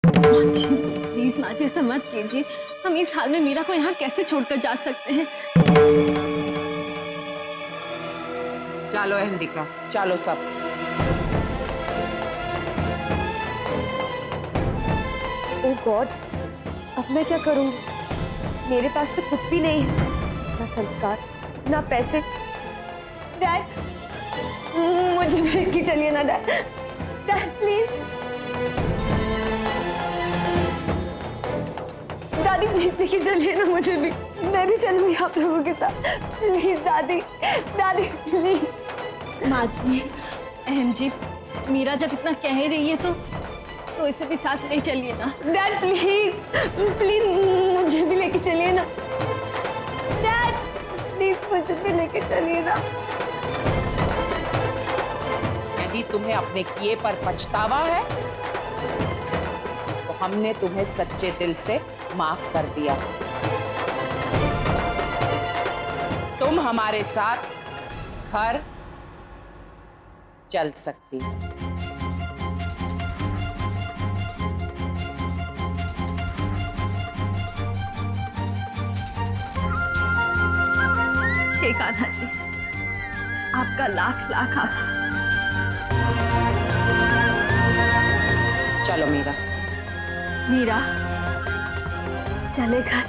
Please माँ जी ऐसा मत कीजिए। हम इस हाल में मीरा को यहाँ कैसे छोड़कर जा सकते हैं? चलो अहमदिका, चलो सब। ओह गॉड, अब मैं क्या करूंगी? मेरे पास तो कुछ भी नहीं है, ना संस्कार, ना पैसे। डैड, मुझे भी लेके चलिए ना डैड। Dad please. दादी प्लीज लेके चलिए ना मुझे भी। मैं भी चलूंगी आप लोगों के साथ। प्लीज दादी, दादी प्लीज। माँ जी, अहम जी, मीरा जब इतना कह ही रही है तो इसे भी साथ ले चलिए ना। डैड प्लीज, प्लीज मुझे भी लेके चलिए ना। डैड प्लीज मुझे भी लेके चलिए ना। यदि तुम्हें अपने किए पर पछतावा है तो हमने तुम्हें सच्चे दिल से माफ कर दिया। तुम हमारे साथ घर चल सकती हो। कान्हा जी, आपका लाख लाख आभार। चलो मीरा। मीरा चले घर।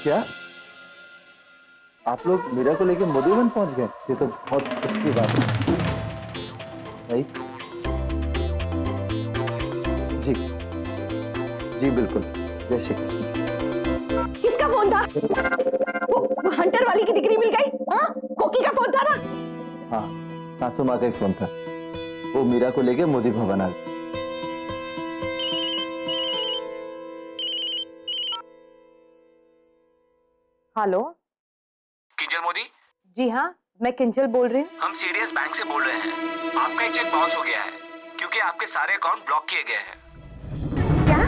क्या आप लोग मीरा को लेकर मधुबन पहुंच गए? ये तो बहुत खुशी की बात है भाई। जी जी बिल्कुल, जय श्री कृष्ण। किसका फोन था? वो हंटर वाली की डिग्री मिल गई? हाँ, कोकी का फोन था ना? हाँ, सासू माँ का एक फोन था। वो मीरा को लेके मोदी भवन आ गए। हेलो, किंजल मोदी। जी हाँ, मैं किंजल बोल रही हूँ। हम सीडीएस बैंक से बोल रहे हैं। आपका एक चेक बाउंस हो गया है क्योंकि आपके सारे अकाउंट ब्लॉक किए गए हैं। क्या?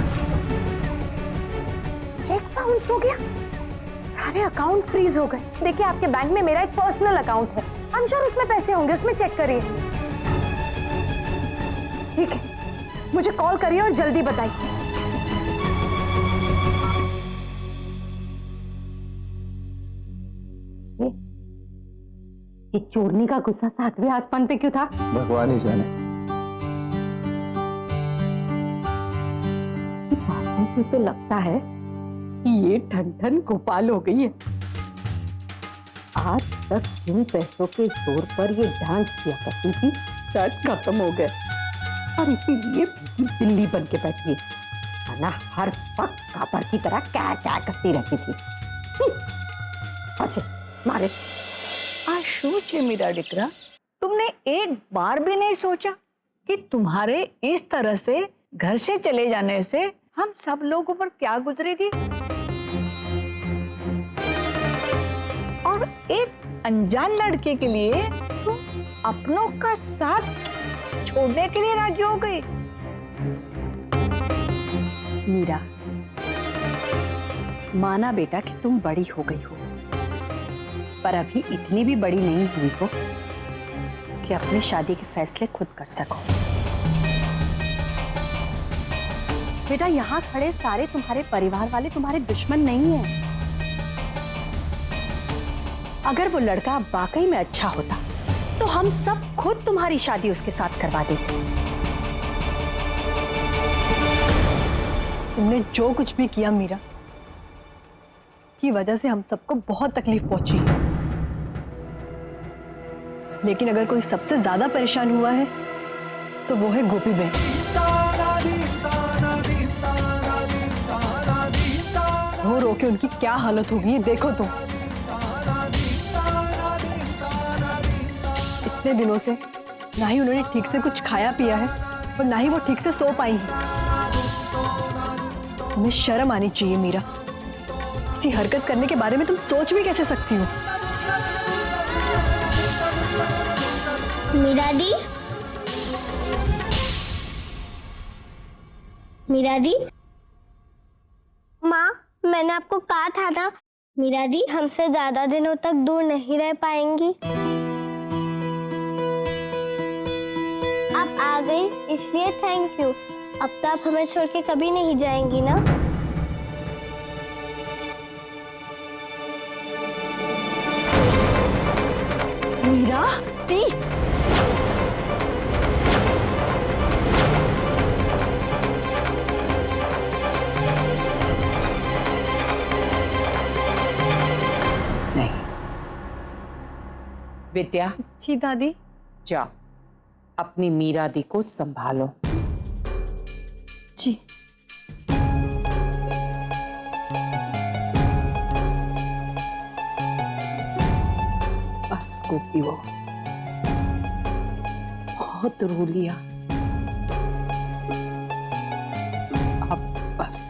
चेक बाउंस हो गया? सारे अकाउंट फ्रीज हो गए? देखिए, आपके बैंक में मेरा एक पर्सनल अकाउंट है, हम श्योर उसमें पैसे होंगे, उसमें चेक करिए। ठीक है, मुझे कॉल करिए और जल्दी बताइए। ये चोरनी का गुस्सा 7वें आसमान पे क्यों था? भगवान ही जाने। बातों से तो लगता है कि ये ठन गोपाल हो गई है। आज तक जिन पैसों के जोर पर ये डांस किया करती थी, शायद खत्म हो गए और इसीलिए दिल्ली बन के बैठी है, वरना हर वक्त कापर की तरह क्या क्या करती रहती थी। अच्छा मारे सोचे मेरा डिकरा, तुमने एक बार भी नहीं सोचा कि तुम्हारे इस तरह से घर से चले जाने से हम सब लोगों पर क्या गुजरेगी। और एक अनजान लड़के के लिए तुम अपनों का साथ छोड़ने के लिए राजी हो गई। मीरा, माना बेटा कि तुम बड़ी हो गई हो, पर अभी इतनी भी बड़ी नहीं हुई हो कि अपनी शादी के फैसले खुद कर सको। बेटा, यहाँ खड़े सारे तुम्हारे परिवार वाले तुम्हारे दुश्मन नहीं हैं। अगर वो लड़का वाकई में अच्छा होता तो हम सब खुद तुम्हारी शादी उसके साथ करवा देते। तुमने जो कुछ भी किया मीरा, की वजह से हम सबको बहुत तकलीफ पहुंची है। लेकिन अगर कोई सबसे ज्यादा परेशान हुआ है तो वो है गोपी बहन। रो रो के उनकी क्या हालत होगी ये देखो तुम। इतने दिनों से ना ही उन्होंने ठीक से कुछ खाया पिया है और ना ही वो ठीक से सो पाई हैं। तुम्हें शर्म आनी चाहिए मीरा, ऐसी हरकत करने के बारे में तुम सोच भी कैसे सकती हो। मीरा दी, मीरा दी, माँ मैंने आपको कहा था ना, मीरा दी हमसे ज्यादा दिनों तक दूर नहीं रह पाएंगी। आ गई इसलिए थैंक यू। अब तो आप हमें छोड़ के कभी नहीं जाएंगी ना? मीरा दी नहीं। विद्या, जी दादी। जा अपनी मीरा दी को संभालो। जी। बस गोपी, वो बहुत रो लिया, अब बस।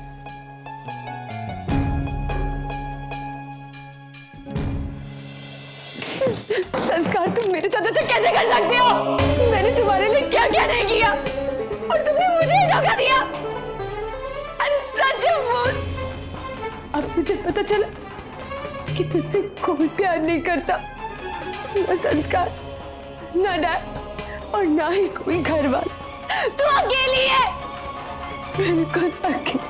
संस्कार, तुम मेरे साथ ऐसा कैसे कर सकते हो? मैंने तुम्हारे लिए क्या क्या नहीं किया और तुमने मुझे ही धोखा दिया। अरे सच बोल, अब मुझे पता चला कि तुझसे कोई प्यार नहीं करता, ना संस्कार, ना डैड और ना ही कोई घर वाला। तू अकेली है, बिल्कुल अकेली।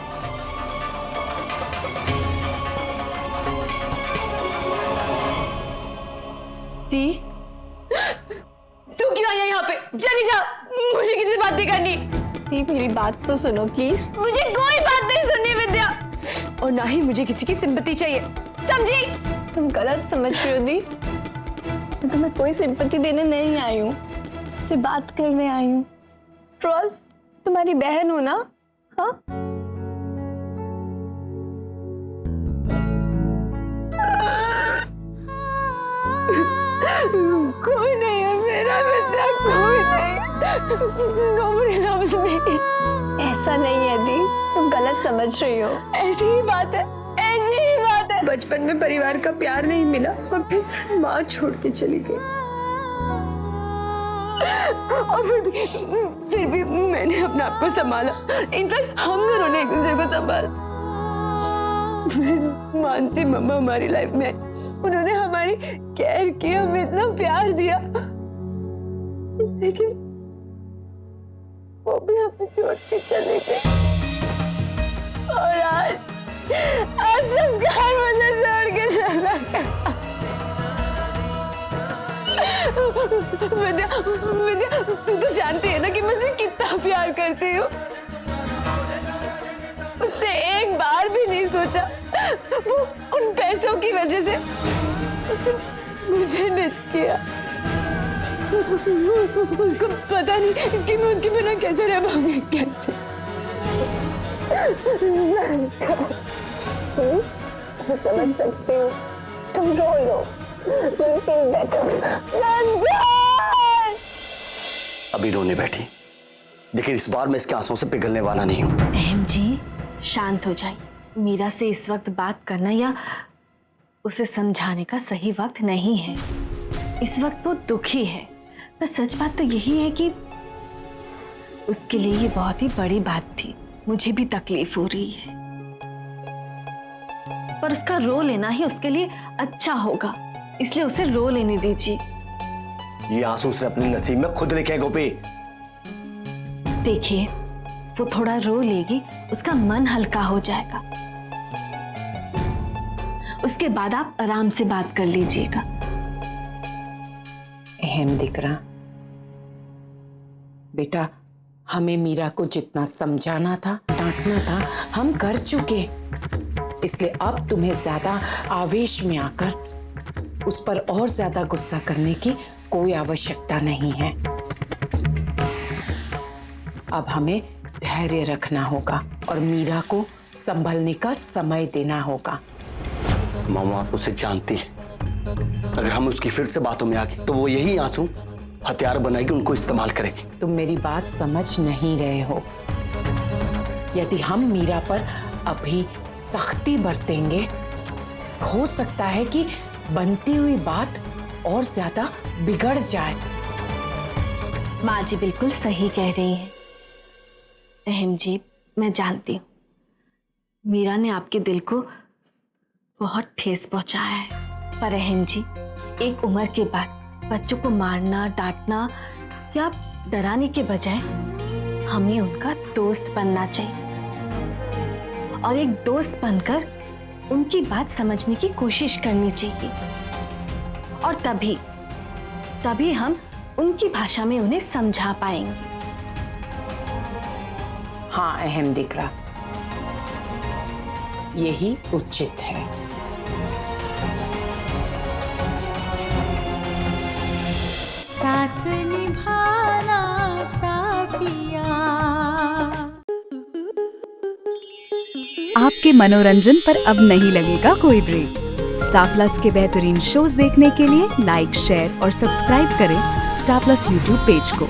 दी, तू क्यों आई है यहाँ पे? चली जा, मुझे किसी से बात नहीं करनी। दी मेरी बात तो सुनो प्लीज। मुझे कोई बात नहीं सुननी विद्या, और ना ही मुझे किसी की सिंपैथी चाहिए, समझी? तुम गलत समझ रही हो दी, मैं तुम्हें कोई सिंपैथी देने नहीं आई हूँ, से बात करने आई हूँ। ट्रोल, तुम्हारी बहन हो ना? हाँ, कोई नहीं है मेरा विद्या, कोई नहीं। Nobody loves me। ऐसा नहीं है दी, तुम गलत समझ रही हो। ऐसी ही बात है, ऐसी ही बात है। बचपन में परिवार का प्यार नहीं मिला और फिर माँ छोड़ के चली गई, और फिर भी मैंने अपने आप को संभाला। इनफैक्ट हम दोनों ने एक दूसरे को संभाला। फिर मानती मम्मा हमारी लाइफ में, उन्होंने हमारी केयर की, हमें इतना प्यार दिया, लेकिन वो भी हमें छोड़ के चले गए। और आज संस्कार मुझे छोड़ के चला गया। विद्या, विद्या, तू तो जानती है ना कि मैं उसे कितना प्यार करती हूँ। उसने एक बार भी नहीं सोचा वो उन पैसों की वजह से मुझे मिस किया। उसको पता नहीं कि मैं उनके बिना कैसे रह पाऊंगी, कैसे। समझ सकती हूँ, तुम रो लो, तुम फील बेटर। अभी रोने बैठी, लेकिन इस बार मैं इसके आंसुओं से पिघलने वाला नहीं हूँ। अहम जी, शांत हो जाइए। मीरा से इस वक्त बात करना या उसे समझाने का सही वक्त नहीं है। इस वक्त वो दुखी है, पर सच बात तो यही है कि उसके लिए ये बहुत ही बड़ी बात थी। मुझे भी तकलीफ हो रही है, पर उसका रो लेना ही उसके लिए अच्छा होगा, इसलिए उसे रो लेने दीजिए। ये आंसू उसने अपने नसीब में खुद लिखे गोपी। देखिए, वो थोड़ा रो लेगी, उसका मन हल्का हो जाएगा, उसके बाद आप आराम से बात कर लीजिएगा। अहम दिख रहा बेटा, हमें मीरा को जितना समझाना था, डांटना था, हम कर चुके, इसलिए अब तुम्हें ज्यादा आवेश में आकर उस पर और ज्यादा गुस्सा करने की कोई आवश्यकता नहीं है। अब हमें धैर्य रखना होगा और मीरा को संभलने का समय देना होगा। मामा, आप उसे जानती है, अगर हम उसकी फिर से बातों में आ गए तो वो यही आंसू हथियार बनाएगी, उनको इस्तेमाल करेगी। तुम मेरी बात समझ नहीं रहे हो। यदि हम मीरा पर अभी सख्ती बरतेंगे, हो सकता है कि बनती हुई बात और ज्यादा बिगड़ जाए। माँ जी बिल्कुल सही कह रही हैं। अहम जी, मैं जानती हूँ मीरा ने आपके दिल को बहुत ठेस पहुंचाया है, पर अहम जी, एक उम्र के बाद बच्चों को मारना, डांटना या डराने के बजाय हमें उनका दोस्त बनना चाहिए और एक दोस्त बनकर उनकी बात समझने की कोशिश करनी चाहिए। और तभी हम उनकी भाषा में उन्हें समझा पाएंगे। हाँ अहम दिकरा, यही उचित है। साथ निभाना साथिया। आपके मनोरंजन पर अब नहीं लगेगा कोई ब्रेक। स्टार प्लस के बेहतरीन शोज देखने के लिए लाइक, शेयर और सब्सक्राइब करें स्टार प्लस यूट्यूब पेज को।